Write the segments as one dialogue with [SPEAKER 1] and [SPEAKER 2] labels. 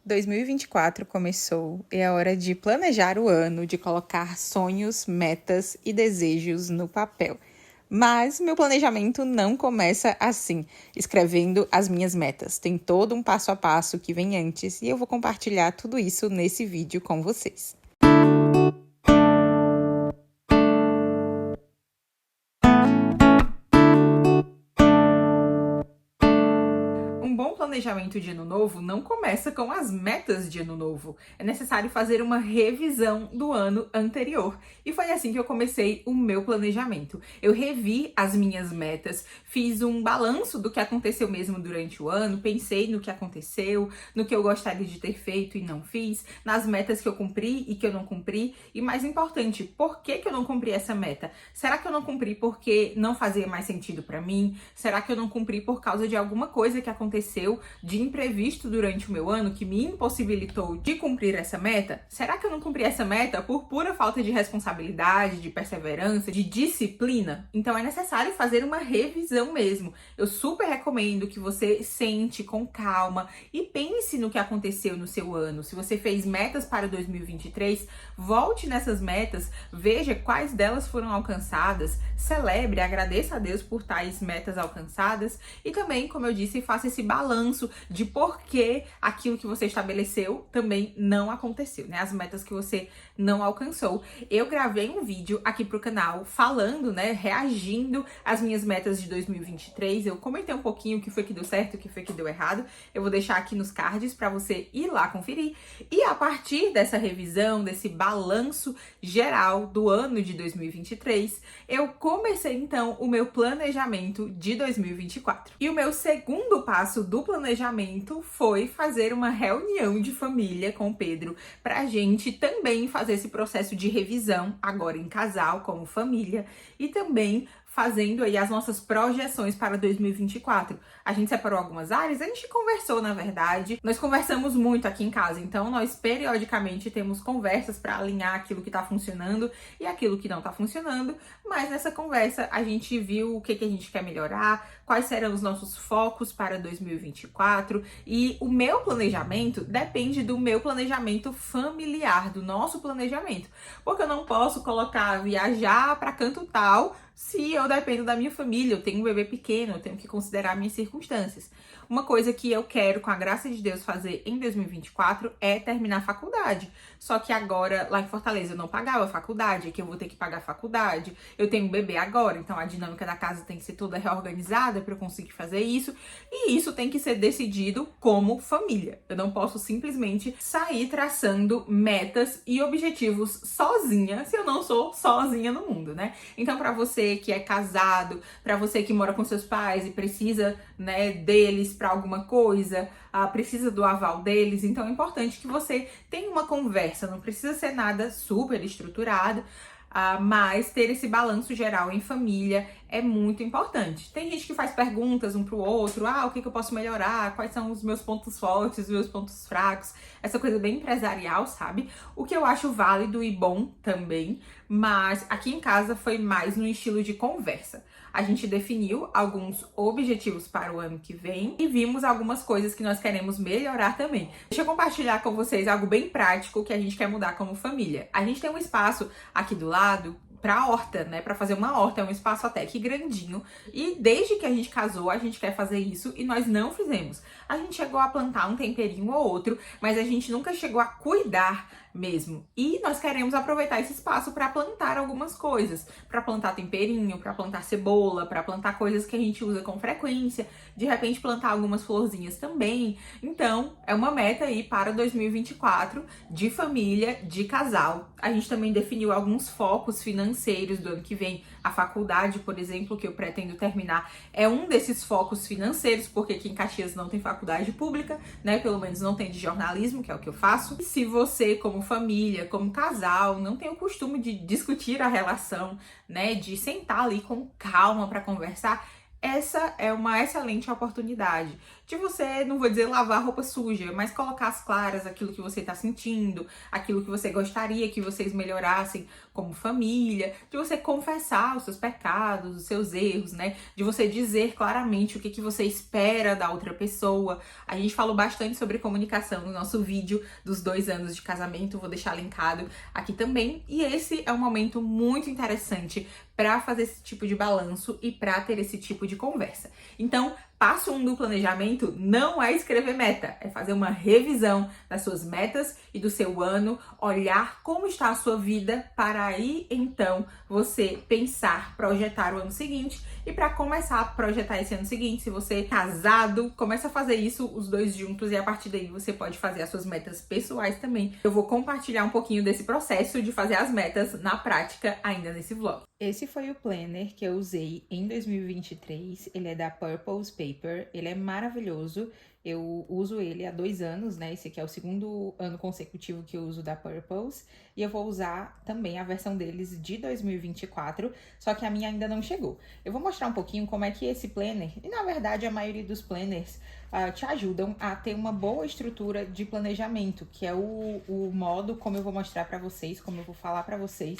[SPEAKER 1] 2024 começou e é hora de planejar o ano, de colocar sonhos, metas e desejos no papel. Mas meu planejamento não começa assim, escrevendo as minhas metas. Tem todo um passo a passo que vem antes e eu vou compartilhar tudo isso nesse vídeo com vocês. Um bom planejamento de ano novo não começa com as metas de ano novo. É necessário fazer uma revisão do ano anterior. E foi assim que eu comecei o meu planejamento. Eu revi as minhas metas, fiz um balanço do que aconteceu mesmo durante o ano, pensei no que aconteceu, no que eu gostaria de ter feito e não fiz, nas metas que eu cumpri e que eu não cumpri. E mais importante, por que eu não cumpri essa meta? Será que eu não cumpri porque não fazia mais sentido para mim? Será que eu não cumpri por causa de alguma coisa que aconteceu de imprevisto durante o meu ano que me impossibilitou de cumprir essa meta? Será que eu não cumpri essa meta por pura falta de responsabilidade, de perseverança, de disciplina? Então é necessário fazer uma revisão mesmo. Eu super recomendo que você sente com calma e pense no que aconteceu no seu ano. Se você fez metas para 2023, volte nessas metas, veja quais delas foram alcançadas, celebre, agradeça a Deus por tais metas alcançadas e também, como eu disse, faça esse balanço de por que aquilo que você estabeleceu também não aconteceu, né? As metas que você não alcançou. Eu gravei um vídeo aqui pro canal falando, né, reagindo às minhas metas de 2023. Eu comentei um pouquinho o que foi que deu certo, o que foi que deu errado. Eu vou deixar aqui nos cards para você ir lá conferir. E a partir dessa revisão, desse balanço geral do ano de 2023, eu comecei então o meu planejamento de 2024. E o meu segundo passo do planejamento foi fazer uma reunião de família com o Pedro pra gente também fazer esse processo de revisão agora em casal, como família, e também fazendo aí as nossas projeções para 2024. A gente separou algumas áreas, a gente conversou, na verdade. Nós conversamos muito aqui em casa, então nós periodicamente temos conversas para alinhar aquilo que tá funcionando e aquilo que não tá funcionando, mas nessa conversa a gente viu o que a gente quer melhorar, quais serão os nossos focos para 2024, e o meu planejamento depende do meu planejamento familiar, do nosso planejamento, porque eu não posso colocar viajar para canto tal se eu dependo da minha família, eu tenho um bebê pequeno, eu tenho que considerar minhas circunstâncias. Uma coisa que eu quero, com a graça de Deus, fazer em 2024 é terminar a faculdade. Só que agora, lá em Fortaleza, eu não pagava a faculdade, aqui eu vou ter que pagar a faculdade. Eu tenho um bebê agora, então a dinâmica da casa tem que ser toda reorganizada para eu conseguir fazer isso. E isso tem que ser decidido como família. Eu não posso simplesmente sair traçando metas e objetivos sozinha, se eu não sou sozinha no mundo, né? Então, para você que é casado, para você que mora com seus pais e precisa, né, deles para alguma coisa, precisa do aval deles, então é importante que você tenha uma conversa, não precisa ser nada super estruturado, mas ter esse balanço geral em família é muito importante. Tem gente que faz perguntas um pro outro, o que eu posso melhorar, quais são os meus pontos fortes, os meus pontos fracos, essa coisa bem empresarial, sabe? O que eu acho válido e bom também, mas aqui em casa foi mais no estilo de conversa. A gente definiu alguns objetivos para o ano que vem e vimos algumas coisas que nós queremos melhorar também. Deixa eu compartilhar com vocês algo bem prático que a gente quer mudar como família. A gente tem um espaço aqui do lado pra horta, né? Pra fazer uma horta, é um espaço até que grandinho. E desde que a gente casou, a gente quer fazer isso e nós não fizemos. A gente chegou a plantar um temperinho ou outro, mas a gente nunca chegou a cuidar mesmo. E nós queremos aproveitar esse espaço para plantar algumas coisas, para plantar temperinho, para plantar cebola, para plantar coisas que a gente usa com frequência, de repente plantar algumas florzinhas também. Então, é uma meta aí para 2024 de família, de casal. A gente também definiu alguns focos financeiros do ano que vem. A faculdade, por exemplo, que eu pretendo terminar, é um desses focos financeiros, porque aqui em Caxias não tem faculdade pública, né? Pelo menos não tem de jornalismo, que é o que eu faço. E se você, como família, como casal, não tem o costume de discutir a relação, né? De sentar ali com calma para conversar, essa é uma excelente oportunidade de você, não vou dizer lavar roupa suja, mas colocar às claras aquilo que você está sentindo, aquilo que você gostaria que vocês melhorassem como família, de você confessar os seus pecados, os seus erros, né? De você dizer claramente o que você espera da outra pessoa. A gente falou bastante sobre comunicação no nosso vídeo dos 2 anos de casamento, vou deixar linkado aqui também. E esse é um momento muito interessante para fazer esse tipo de balanço e para ter esse tipo de conversa. Então, passo 1 do planejamento não é escrever meta, é fazer uma revisão das suas metas e do seu ano, olhar como está a sua vida para aí então você pensar, projetar o ano seguinte. E para começar a projetar esse ano seguinte, se você é casado, começa a fazer isso os dois juntos e a partir daí você pode fazer as suas metas pessoais também. Eu vou compartilhar um pouquinho desse processo de fazer as metas na prática ainda nesse vlog. Esse foi o planner que eu usei em 2023, ele é da Purpose Paper, ele é maravilhoso, eu uso ele há 2 anos, né, esse aqui é o 2º ano consecutivo que eu uso da Purpose, e eu vou usar também a versão deles de 2024, só que a minha ainda não chegou. Eu vou mostrar um pouquinho como é que esse planner, e na verdade a maioria dos planners, te ajudam a ter uma boa estrutura de planejamento, que é o modo como eu vou mostrar pra vocês, como eu vou falar pra vocês,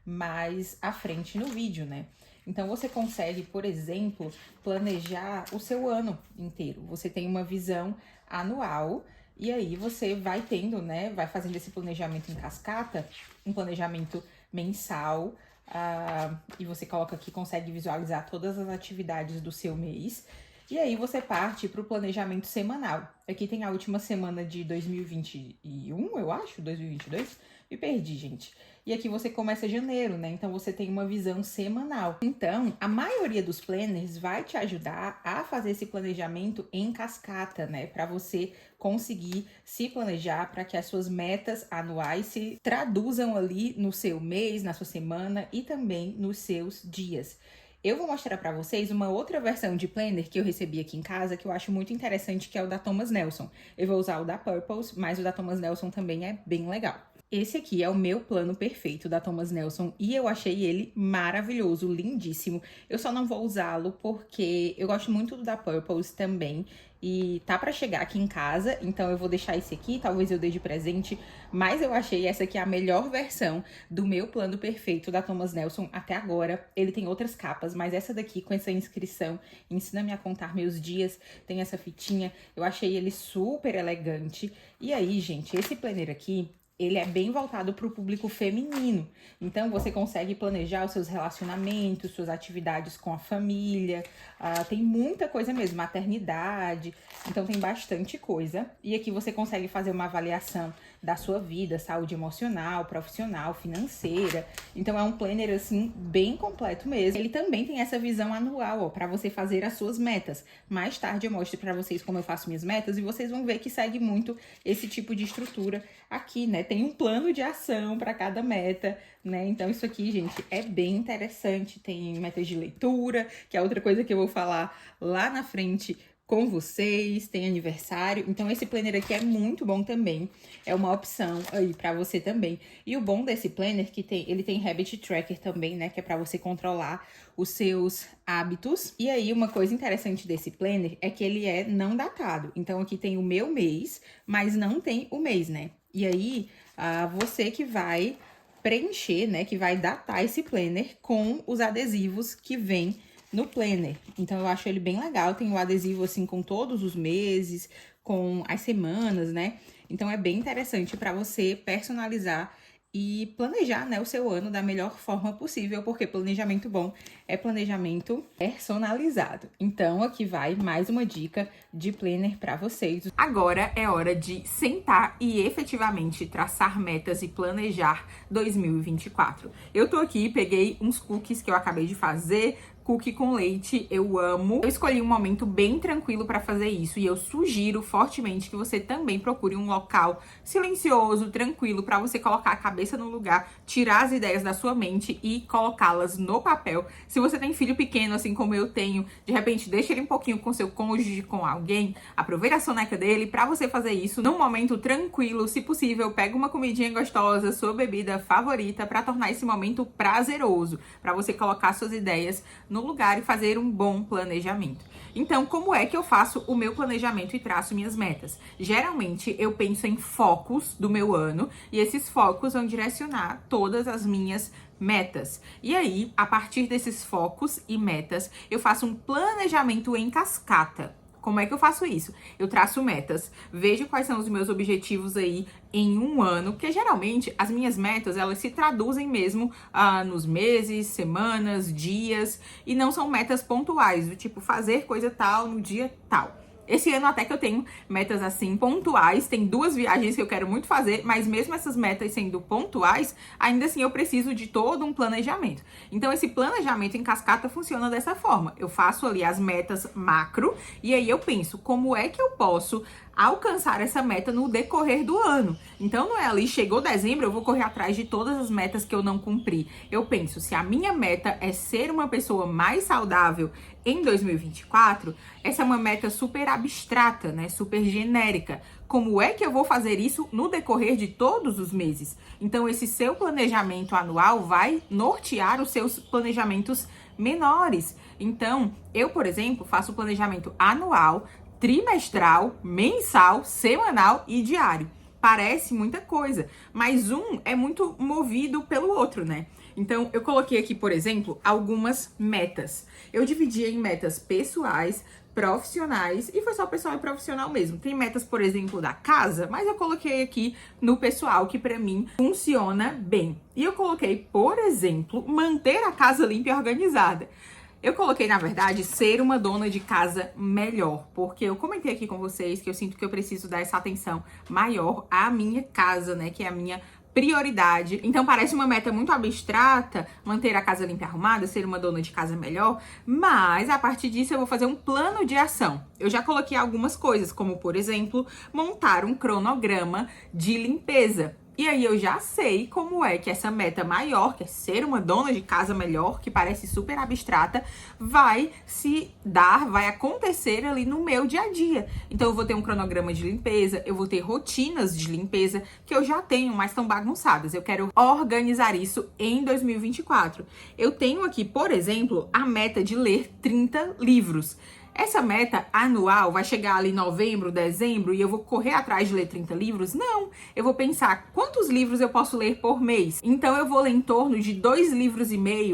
[SPEAKER 1] mais à frente no vídeo, né? Então você consegue, por exemplo, planejar o seu ano inteiro. Você tem uma visão anual e aí você vai tendo, né? Vai fazendo esse planejamento em cascata, um planejamento mensal, e você coloca aqui, consegue visualizar todas as atividades do seu mês. E aí você parte para o planejamento semanal. Aqui tem a última semana de 2021, eu acho, 2022. Me perdi, gente. E aqui você começa janeiro, né? Então você tem uma visão semanal. Então, a maioria dos planners vai te ajudar a fazer esse planejamento em cascata, né? Para você conseguir se planejar para que as suas metas anuais se traduzam ali no seu mês, na sua semana e também nos seus dias. Eu vou mostrar para vocês uma outra versão de planner que eu recebi aqui em casa, que eu acho muito interessante, que é o da Thomas Nelson. Eu vou usar o da Purpose, mas o da Thomas Nelson também é bem legal. Esse aqui é o meu plano perfeito da Thomas Nelson e eu achei ele maravilhoso, lindíssimo. Eu só não vou usá-lo porque eu gosto muito do da Purpose também e tá pra chegar aqui em casa, então eu vou deixar esse aqui, talvez eu dê de presente, mas eu achei essa aqui a melhor versão do meu plano perfeito da Thomas Nelson até agora. Ele tem outras capas, mas essa daqui com essa inscrição, Ensina-me a Contar Meus Dias, tem essa fitinha, eu achei ele super elegante. E aí, gente, esse planner aqui, ele é bem voltado para o público feminino. Então, você consegue planejar os seus relacionamentos, suas atividades com a família. Tem muita coisa mesmo, maternidade. Então, tem bastante coisa. E aqui você consegue fazer uma avaliação da sua vida, saúde emocional, profissional, financeira. Então, é um planner, assim, bem completo mesmo. Ele também tem essa visão anual, ó, para você fazer as suas metas. Mais tarde eu mostro para vocês como eu faço minhas metas e vocês vão ver que segue muito esse tipo de estrutura aqui, né? Tem um plano de ação para cada meta, né? Então isso aqui, gente, é bem interessante. Tem metas de leitura, que é outra coisa que eu vou falar lá na frente com vocês, tem aniversário. Então esse planner aqui é muito bom também. É uma opção aí para você também. E o bom desse planner que ele tem habit tracker também, né, que é para você controlar os seus hábitos. E aí uma coisa interessante desse planner é que ele é não datado. Então aqui tem o meu mês, mas não tem o mês, né? E aí você que vai preencher, né, que vai datar esse planner com os adesivos que vem no planner. Então eu acho ele bem legal, tem o adesivo assim com todos os meses, com as semanas, né? Então é bem interessante para você personalizar e planejar, né, o seu ano da melhor forma possível, porque planejamento bom é planejamento personalizado. Então aqui vai mais uma dica de planner para vocês. Agora é hora de sentar e efetivamente traçar metas e planejar 2024. Eu tô aqui, peguei uns cookies que eu acabei de fazer, cookie com leite, eu amo. Eu escolhi um momento bem tranquilo para fazer isso e eu sugiro fortemente que você também procure um local silencioso, tranquilo, para você colocar a cabeça no lugar, tirar as ideias da sua mente e colocá-las no papel. Se você tem filho pequeno, assim como eu tenho, de repente deixa ele um pouquinho com seu cônjuge, com alguém, aproveita a soneca dele para você fazer isso num momento tranquilo, se possível, pega uma comidinha gostosa, sua bebida favorita para tornar esse momento prazeroso, para você colocar suas ideias no lugar e fazer um bom planejamento. Então, como é que eu faço o meu planejamento e traço minhas metas? Geralmente, eu penso em focos do meu ano e esses focos vão direcionar todas as minhas metas. E aí, a partir desses focos e metas, eu faço um planejamento em cascata. Como é que eu faço isso? Eu traço metas, vejo quais são os meus objetivos aí em um ano, porque geralmente as minhas metas, elas se traduzem mesmo nos meses, semanas, dias, e não são metas pontuais, do tipo fazer coisa tal no dia tal. Esse ano até que eu tenho metas assim pontuais, tem 2 viagens que eu quero muito fazer, mas mesmo essas metas sendo pontuais, ainda assim eu preciso de todo um planejamento. Então esse planejamento em cascata funciona dessa forma. Eu faço ali as metas macro e aí eu penso como é que eu posso alcançar essa meta no decorrer do ano. Então não é ali, chegou dezembro, eu vou correr atrás de todas as metas que eu não cumpri. Eu penso, se a minha meta é ser uma pessoa mais saudável em 2024, essa é uma meta super abstrata, né? Super genérica. Como é que eu vou fazer isso no decorrer de todos os meses? Então esse seu planejamento anual vai nortear os seus planejamentos menores. Então, eu, por exemplo, faço o planejamento anual, trimestral, mensal, semanal e diário. Parece muita coisa, mas um é muito movido pelo outro, né? Então, eu coloquei aqui, por exemplo, algumas metas. Eu dividi em metas pessoais, profissionais, e foi só pessoal e profissional mesmo. Tem metas, por exemplo, da casa, mas eu coloquei aqui no pessoal, que pra mim funciona bem. E eu coloquei, por exemplo, manter a casa limpa e organizada. Eu coloquei, na verdade, ser uma dona de casa melhor, porque eu comentei aqui com vocês que eu sinto que eu preciso dar essa atenção maior à minha casa, né, que é a minha prioridade. Então parece uma meta muito abstrata, manter a casa limpa e arrumada, ser uma dona de casa melhor, mas a partir disso eu vou fazer um plano de ação. Eu já coloquei algumas coisas, como por exemplo, montar um cronograma de limpeza. E aí eu já sei como é que essa meta maior, que é ser uma dona de casa melhor, que parece super abstrata, vai se dar, vai acontecer ali no meu dia a dia. Então eu vou ter um cronograma de limpeza, eu vou ter rotinas de limpeza que eu já tenho, mas estão bagunçadas. Eu quero organizar isso em 2024. Eu tenho aqui, por exemplo, a meta de ler 30 livros. Essa meta anual vai chegar ali em novembro, dezembro e eu vou correr atrás de ler 30 livros? Não, eu vou pensar quantos livros eu posso ler por mês. Então eu vou ler em torno de 2,5 livros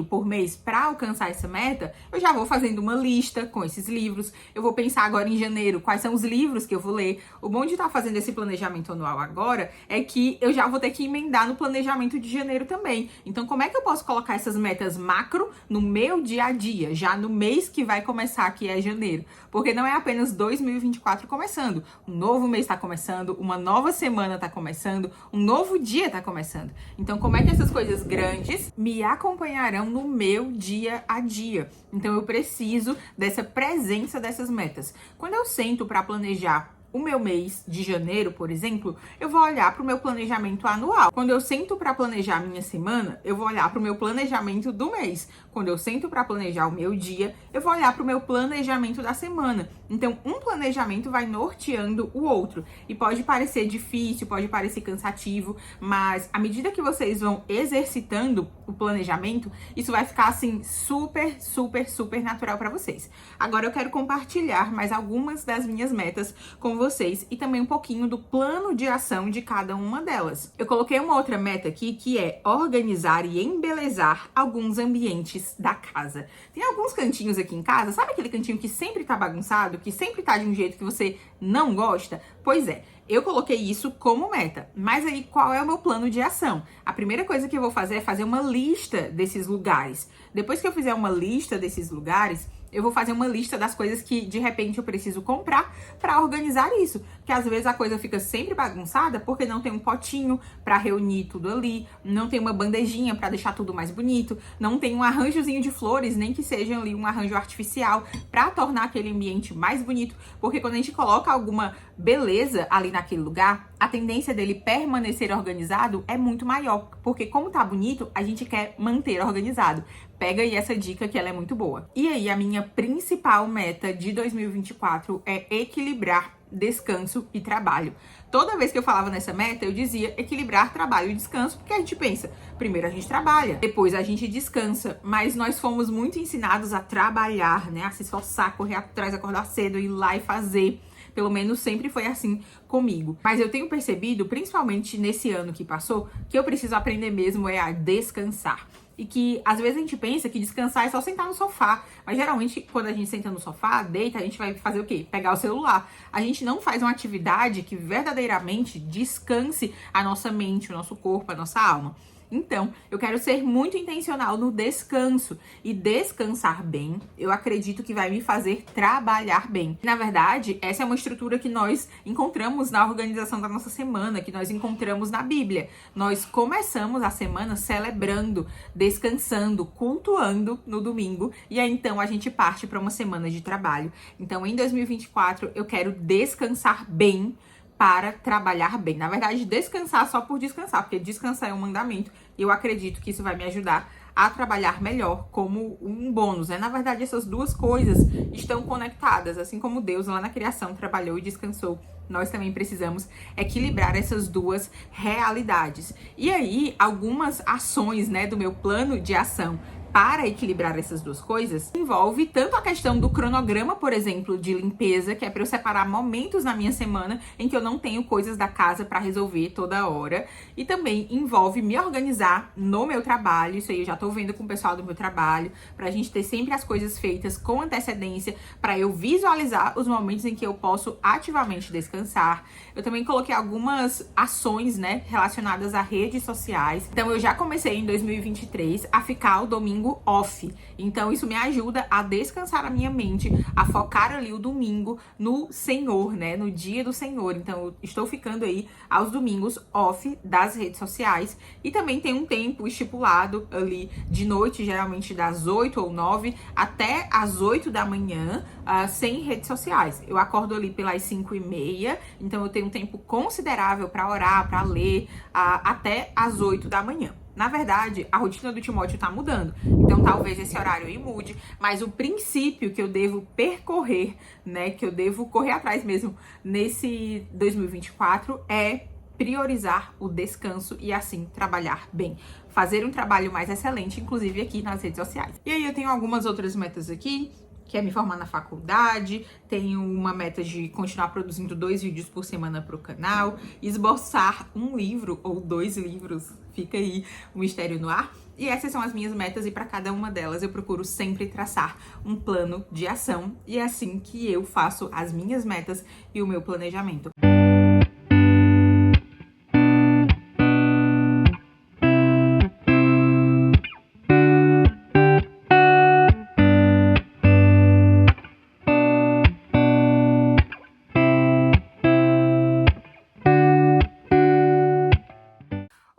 [SPEAKER 1] por mês para alcançar essa meta. Eu já vou fazendo uma lista com esses livros. Eu vou pensar agora em janeiro quais são os livros que eu vou ler. O bom de estar fazendo esse planejamento anual agora é que eu já vou ter que emendar no planejamento de janeiro também. Então como é que eu posso colocar essas metas macro no meu dia a dia, já no mês que vai começar, que é janeiro? Porque não é apenas 2024 começando. Um novo mês está começando, uma nova semana está começando, um novo dia está começando. Então, como é que essas coisas grandes me acompanharão no meu dia a dia? Então, eu preciso dessa presença dessas metas. Quando eu sento para planejar o meu mês de janeiro, por exemplo, eu vou olhar para o meu planejamento anual. Quando eu sento para planejar a minha semana, eu vou olhar para o meu planejamento do mês. Quando eu sento para planejar o meu dia, eu vou olhar para o meu planejamento da semana. Então, um planejamento vai norteando o outro. E pode parecer difícil, pode parecer cansativo, mas à medida que vocês vão exercitando o planejamento, isso vai ficar assim super, super, super natural para vocês. Agora eu quero compartilhar mais algumas das minhas metas com vocês e também um pouquinho do plano de ação de cada uma delas. Eu coloquei uma outra meta aqui que é organizar e embelezar alguns ambientes da casa. Tem alguns cantinhos aqui em casa, sabe aquele cantinho que sempre tá bagunçado, que sempre tá de um jeito que você não gosta? Pois é, eu coloquei isso como meta, mas aí qual é o meu plano de ação? A primeira coisa que eu vou fazer é fazer uma lista desses lugares. Depois que eu fizer uma lista desses lugares, eu vou fazer uma lista das coisas que de repente eu preciso comprar para organizar isso. Porque às vezes a coisa fica sempre bagunçada porque não tem um potinho para reunir tudo ali, não tem uma bandejinha para deixar tudo mais bonito, não tem um arranjozinho de flores, nem que seja ali um arranjo artificial para tornar aquele ambiente mais bonito. Porque quando a gente coloca alguma beleza ali naquele lugar, a tendência dele permanecer organizado é muito maior. Porque como tá bonito, a gente quer manter organizado. Pega aí essa dica que ela é muito boa. E aí, a minha principal meta de 2024 é equilibrar descanso e trabalho. Toda vez que eu falava nessa meta, eu dizia equilibrar trabalho e descanso, porque a gente pensa, primeiro a gente trabalha, depois a gente descansa, mas nós fomos muito ensinados a trabalhar, né? A se esforçar, correr atrás, acordar cedo, ir lá e fazer. Pelo menos sempre foi assim comigo. Mas eu tenho percebido, principalmente nesse ano que passou, que eu preciso aprender mesmo a descansar. E que às vezes a gente pensa que descansar é só sentar no sofá. Mas geralmente, quando a gente senta no sofá, deita, a gente vai fazer o quê? Pegar o celular. A gente não faz uma atividade que verdadeiramente descanse a nossa mente, o nosso corpo, a nossa alma. Então, eu quero ser muito intencional no descanso. E descansar bem, eu acredito que vai me fazer trabalhar bem. Na verdade, essa é uma estrutura que nós encontramos na organização da nossa semana, que nós encontramos na Bíblia. Nós começamos a semana celebrando, descansando, cultuando no domingo. E aí, então, a gente parte para uma semana de trabalho. Então, em 2024, eu quero descansar bem para trabalhar bem. Na verdade, descansar só por descansar, porque descansar é um mandamento e eu acredito que isso vai me ajudar a trabalhar melhor como um bônus, né? Na verdade, essas duas coisas estão conectadas, assim como Deus lá na criação trabalhou e descansou. Nós também precisamos equilibrar essas duas realidades. E aí, algumas ações, né, do meu plano de ação para equilibrar essas duas coisas envolve tanto a questão do cronograma, por exemplo, de limpeza, que é para eu separar momentos na minha semana em que eu não tenho coisas da casa para resolver toda hora, e também envolve me organizar no meu trabalho. Isso aí eu já tô vendo com o pessoal do meu trabalho, pra gente ter sempre as coisas feitas com antecedência, para eu visualizar os momentos em que eu posso ativamente descansar. Eu também coloquei algumas ações, né, relacionadas a redes sociais. Então eu já comecei em 2023 a ficar o domingo off. Então isso me ajuda a descansar a minha mente, a focar ali o domingo no Senhor, né? No dia do Senhor. Então eu estou ficando aí aos domingos off das redes sociais. E também tem um tempo estipulado ali de noite, geralmente das 8 ou 9 até as 8 da manhã, sem redes sociais. Eu acordo ali pelas 5:30, então eu tenho um tempo considerável para orar, para ler, até as 8 da manhã. Na verdade, a rotina do Timóteo tá mudando, então talvez esse horário aí mude, mas o princípio que eu devo percorrer, né, que eu devo correr atrás mesmo nesse 2024 é priorizar o descanso e assim trabalhar bem. Fazer um trabalho mais excelente, inclusive aqui nas redes sociais. E aí eu tenho algumas outras metas aqui, que é me formar na faculdade, tenho uma meta de continuar produzindo 2 vídeos por semana para o canal, esboçar um livro ou 2 livros, fica aí o mistério no ar. E essas são as minhas metas e para cada uma delas eu procuro sempre traçar um plano de ação e é assim que eu faço as minhas metas e o meu planejamento.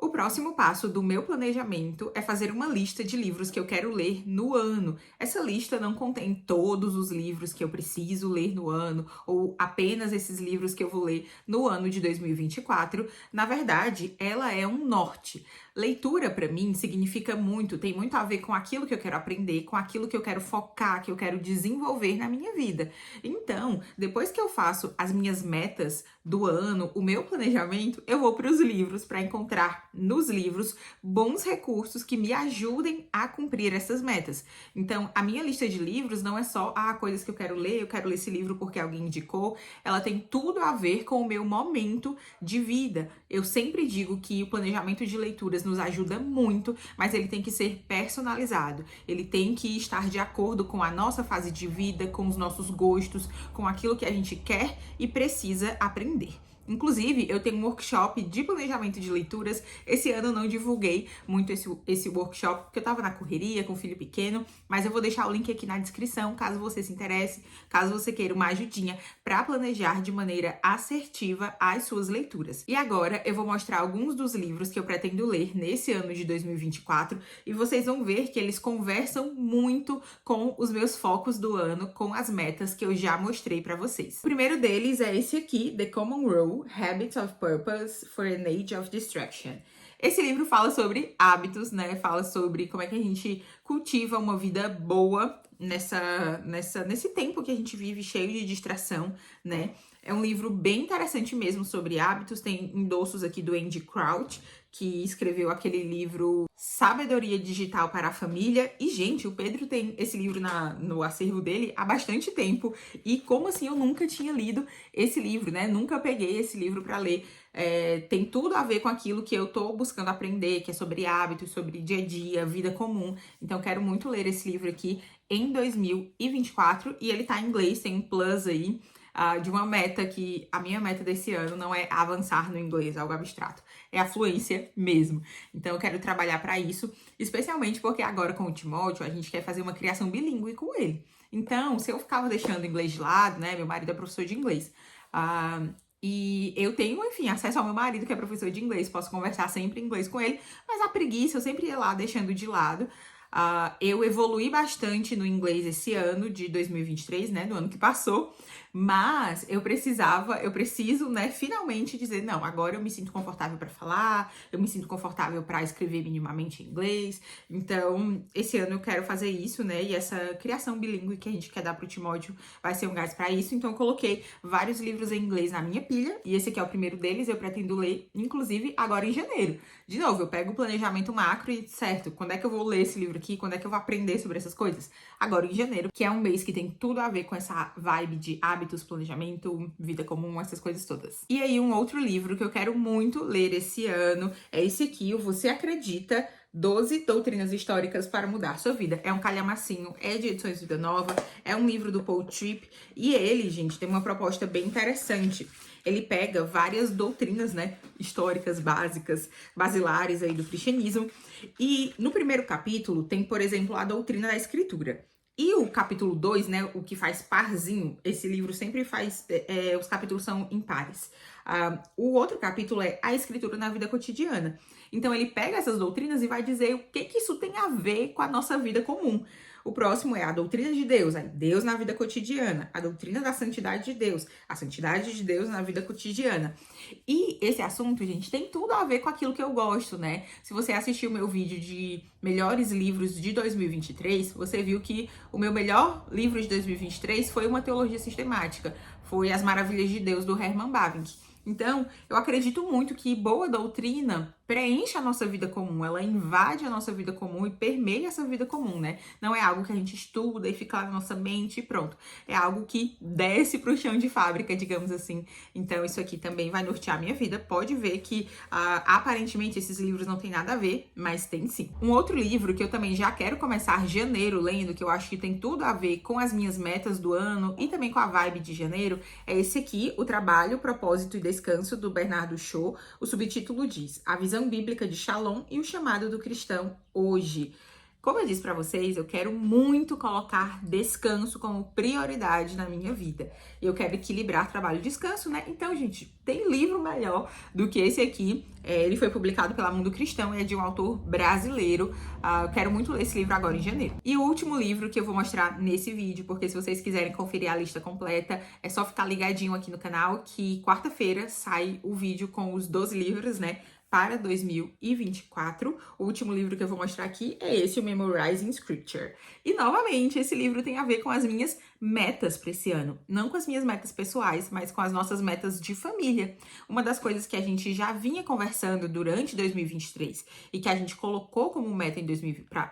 [SPEAKER 1] O próximo passo do meu planejamento é fazer uma lista de livros que eu quero ler no ano. Essa lista não contém todos os livros que eu preciso ler no ano, ou apenas esses livros que eu vou ler no ano de 2024. Na verdade, ela é um norte. Leitura, para mim, significa muito, tem muito a ver com aquilo que eu quero aprender, com aquilo que eu quero focar, que eu quero desenvolver na minha vida. Então, depois que eu faço as minhas metas do ano, o meu planejamento, eu vou para os livros para encontrar nos livros bons recursos que me ajudem a cumprir essas metas. Então, a minha lista de livros não é só coisas que eu quero ler esse livro porque alguém indicou, ela tem tudo a ver com o meu momento de vida. Eu sempre digo que o planejamento de leituras nos ajuda muito, mas ele tem que ser personalizado. Ele tem que estar de acordo com a nossa fase de vida, com os nossos gostos, com aquilo que a gente quer e precisa aprender. Inclusive, eu tenho um workshop de planejamento de leituras. Esse ano eu não divulguei muito esse workshop, porque eu tava na correria com o filho pequeno, mas eu vou deixar o link aqui na descrição, caso você se interesse, caso você queira uma ajudinha para planejar de maneira assertiva as suas leituras. E agora eu vou mostrar alguns dos livros que eu pretendo ler nesse ano de 2024 e vocês vão ver que eles conversam muito com os meus focos do ano, com as metas que eu já mostrei para vocês. O primeiro deles é esse aqui, The Common Rule, Habits of Purpose for an Age of Distraction. Esse livro fala sobre hábitos, né? Fala sobre como é que a gente cultiva uma vida boa nesse tempo que a gente vive cheio de distração, né? É um livro bem interessante mesmo sobre hábitos. Tem endossos aqui do Andy Crouch, que escreveu aquele livro Sabedoria Digital para a Família. E, gente, o Pedro tem esse livro no acervo dele há bastante tempo. E como assim eu nunca tinha lido esse livro, né? Nunca peguei esse livro para ler. Tem tudo a ver com aquilo que eu tô buscando aprender, que é sobre hábitos, sobre dia a dia, vida comum. Então, quero muito ler esse livro aqui em 2024. E ele tá em inglês, tem um plus aí. De uma meta que a minha meta desse ano não é avançar no inglês, algo abstrato, é a fluência mesmo. Então eu quero trabalhar para isso, especialmente porque agora com o Timóteo a gente quer fazer uma criação bilíngue com ele. Então, se eu ficava deixando o inglês de lado, né, meu marido é professor de inglês, e eu tenho, enfim, acesso ao meu marido que é professor de inglês, posso conversar sempre em inglês com ele, mas a preguiça eu sempre ia lá deixando de lado. Eu evoluí bastante no inglês esse ano de 2023, né, do ano que passou, mas eu preciso, né, finalmente dizer, não, agora eu me sinto confortável para falar, eu me sinto confortável para escrever minimamente em inglês. Então, esse ano eu quero fazer isso, né, e essa criação bilíngue que a gente quer dar pro Timóteo vai ser um gás para isso. Então, eu coloquei vários livros em inglês na minha pilha, e esse aqui é o primeiro deles, eu pretendo ler, inclusive, agora em janeiro. De novo, eu pego o planejamento macro e, certo, quando é que eu vou ler esse livro aqui? Quando é que eu vou aprender sobre essas coisas? Agora em janeiro, que é um mês que tem tudo a ver com essa vibe de hábitos, planejamento, vida comum, essas coisas todas. E aí, um outro livro que eu quero muito ler esse ano é esse aqui, o Você Acredita? 12 doutrinas históricas para mudar sua vida. É um calhamacinho, é de Edições Vida Nova, é um livro do Paul Tripp, e ele, gente, tem uma proposta bem interessante. Ele pega várias doutrinas, né, históricas, básicas, basilares aí do cristianismo, e no primeiro capítulo tem, por exemplo, a doutrina da escritura. E o capítulo 2, né, o que faz parzinho, esse livro sempre faz, os capítulos são impares. O outro capítulo é a escritura na vida cotidiana. Então ele pega essas doutrinas e vai dizer o que isso tem a ver com a nossa vida comum. O próximo é a doutrina de Deus, aí Deus na vida cotidiana, a doutrina da santidade de Deus, a santidade de Deus na vida cotidiana. E esse assunto, gente, tem tudo a ver com aquilo que eu gosto, né? Se você assistiu o meu vídeo de melhores livros de 2023, você viu que o meu melhor livro de 2023 foi uma teologia sistemática, foi As Maravilhas de Deus, do Herman Bavinck. Então, eu acredito muito que boa doutrina preenche a nossa vida comum, ela invade a nossa vida comum e permeia essa vida comum, né? Não é algo que a gente estuda e fica lá na nossa mente e pronto. É algo que desce pro chão de fábrica, digamos assim. Então, isso aqui também vai nortear a minha vida. Pode ver que, aparentemente, esses livros não têm nada a ver, mas tem sim. Um outro livro que eu também já quero começar janeiro lendo, que eu acho que tem tudo a ver com as minhas metas do ano e também com a vibe de janeiro, é esse aqui, O Trabalho, Propósito e Descanso, do Bernardo Shaw. O subtítulo diz: A visão bíblica de Shalom e o chamado do cristão hoje. Como eu disse para vocês, eu quero muito colocar descanso como prioridade na minha vida. Eu quero equilibrar trabalho e descanso, né? Então, gente, tem livro melhor do que esse aqui. Ele foi publicado pela Mundo Cristão, é de um autor brasileiro. Eu quero muito ler esse livro agora em janeiro. E o último livro que eu vou mostrar nesse vídeo, porque se vocês quiserem conferir a lista completa, é só ficar ligadinho aqui no canal, que quarta-feira sai o vídeo com os 12 livros, né, para 2024. O último livro que eu vou mostrar aqui é esse, o Memorizing Scripture. E, novamente, esse livro tem a ver com as minhas metas para esse ano. Não com as minhas metas pessoais, mas com as nossas metas de família. Uma das coisas que a gente já vinha conversando durante 2023 e que a gente colocou como meta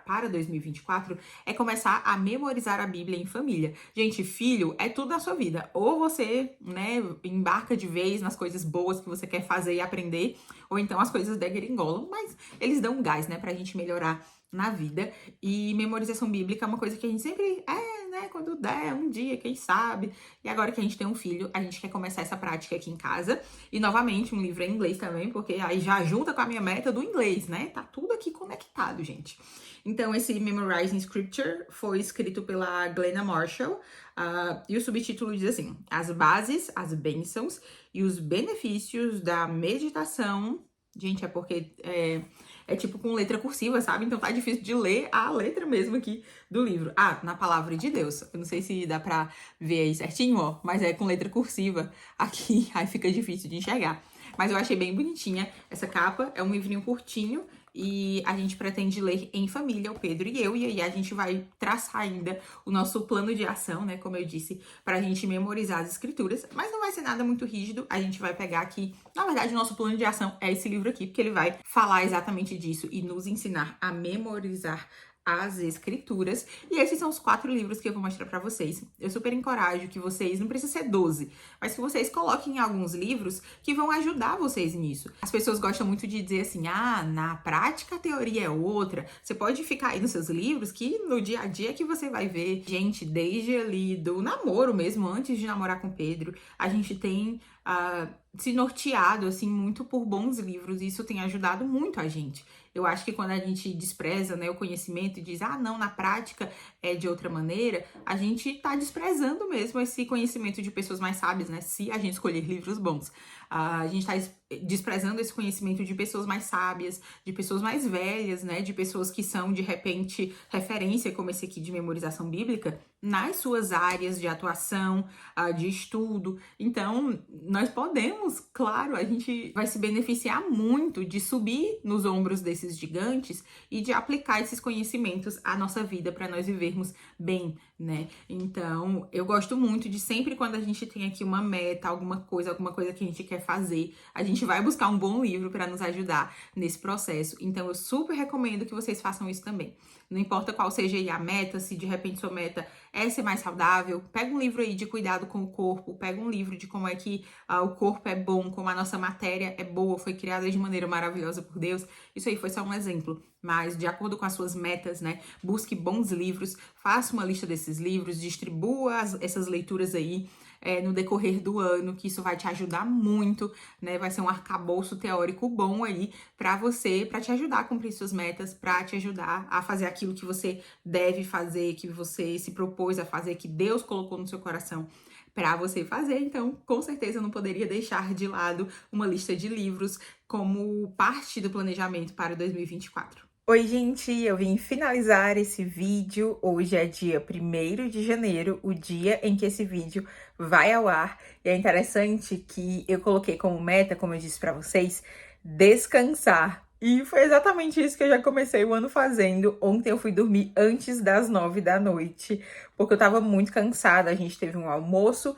[SPEAKER 1] para 2024 é começar a memorizar a Bíblia em família. Gente, filho é tudo na sua vida. Ou você, né, embarca de vez nas coisas boas que você quer fazer e aprender, ou então as coisas degringolam, mas eles dão um gás, né, pra gente melhorar na vida. E memorização bíblica é uma coisa que a gente sempre, né, quando der, um dia, quem sabe. E agora que a gente tem um filho, a gente quer começar essa prática aqui em casa. E, novamente, um livro em inglês também, porque aí já junta com a minha meta do inglês, né? Tá tudo aqui conectado, gente. Então, esse Memorizing Scripture foi escrito pela Glenna Marshall. E o subtítulo diz assim: As bases, as bênçãos e os benefícios da meditação. Gente, é porque é tipo com letra cursiva, sabe? Então tá difícil de ler a letra mesmo aqui do livro. Na palavra de Deus. Eu não sei se dá pra ver aí certinho, ó, mas é com letra cursiva aqui, aí fica difícil de enxergar. Mas eu achei bem bonitinha essa capa, é um livrinho curtinho e a gente pretende ler em família, o Pedro e eu, e aí a gente vai traçar ainda o nosso plano de ação, né, como eu disse, pra gente memorizar as escrituras, mas não vai ser nada muito rígido, a gente vai pegar aqui, na verdade o nosso plano de ação é esse livro aqui, porque ele vai falar exatamente disso e nos ensinar a memorizar as escrituras. E esses são os 4 livros que eu vou mostrar pra vocês. Eu super encorajo que vocês, não precisa ser 12, mas que vocês coloquem alguns livros que vão ajudar vocês nisso. As pessoas gostam muito de dizer assim, na prática a teoria é outra. Você pode ficar aí nos seus livros que no dia a dia que você vai ver. Gente, desde ali do namoro mesmo, antes de namorar com Pedro, a gente tem se norteado, assim, muito por bons livros, e isso tem ajudado muito a gente. Eu acho que quando a gente despreza, né, o conhecimento e diz, não, na prática é de outra maneira, a gente tá desprezando mesmo esse conhecimento de pessoas mais sábias, né, se a gente escolher livros bons. A gente tá desprezando esse conhecimento de pessoas mais sábias, de pessoas mais velhas, né, de pessoas que são, de repente, referência, como esse aqui de memorização bíblica, nas suas áreas de atuação, de estudo. Então, nós podemos, claro, a gente vai se beneficiar muito de subir nos ombros desses gigantes e de aplicar esses conhecimentos à nossa vida para nós vivermos bem, né? Então, eu gosto muito de sempre quando a gente tem aqui uma meta, alguma coisa que a gente quer fazer, a gente vai buscar um bom livro para nos ajudar nesse processo. Então, eu super recomendo que vocês façam isso também. Não importa qual seja aí a meta, se de repente sua meta é ser mais saudável, pega um livro aí de cuidado com o corpo, pega um livro de como é que o corpo é bom, como a nossa matéria é boa, foi criada de maneira maravilhosa por Deus. Isso aí foi só um exemplo, mas de acordo com as suas metas, né, busque bons livros, faça uma lista desses livros, distribua essas leituras aí no decorrer do ano, que isso vai te ajudar muito, né? Vai ser um arcabouço teórico bom aí para você, para te ajudar a cumprir suas metas, para te ajudar a fazer aquilo que você deve fazer, que você se propôs a fazer, que Deus colocou no seu coração para você fazer. Então, com certeza eu não poderia deixar de lado uma lista de livros como parte do planejamento para 2024. Oi, gente, eu vim finalizar esse vídeo. Hoje é dia 1º de janeiro, o dia em que esse vídeo vai ao ar. E é interessante que eu coloquei como meta, como eu disse pra vocês, descansar. E foi exatamente isso que eu já comecei o ano fazendo. Ontem eu fui dormir antes das 9 da noite, porque eu tava muito cansada. A gente teve um almoço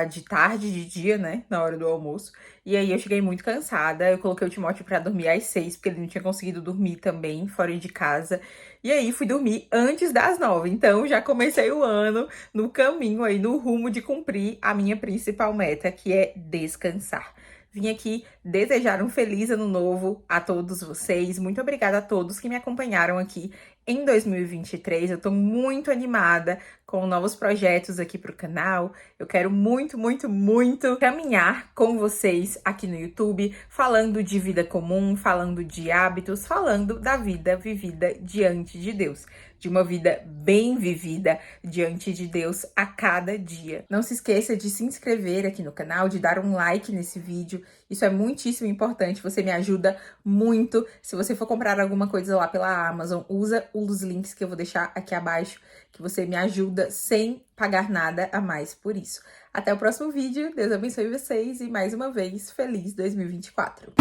[SPEAKER 1] de tarde, de dia, né, na hora do almoço. E aí eu cheguei muito cansada. Eu coloquei o Timóteo pra dormir às 6, porque ele não tinha conseguido dormir também, fora de casa. E aí fui dormir antes das 9. Então já comecei o ano no caminho aí, no rumo de cumprir a minha principal meta, que é descansar. Vim aqui desejar um feliz ano novo a todos vocês. Muito obrigada a todos que me acompanharam aqui em 2023. Eu tô muito animada com novos projetos aqui pro canal. Eu quero muito, muito, muito caminhar com vocês aqui no YouTube, falando de vida comum, falando de hábitos, falando da vida vivida diante de Deus. De uma vida bem vivida diante de Deus a cada dia. Não se esqueça de se inscrever aqui no canal, de dar um like nesse vídeo. Isso é muitíssimo importante, você me ajuda muito. Se você for comprar alguma coisa lá pela Amazon, usa os links que eu vou deixar aqui abaixo, que você me ajuda sem pagar nada a mais por isso. Até o próximo vídeo, Deus abençoe vocês e mais uma vez, feliz 2024!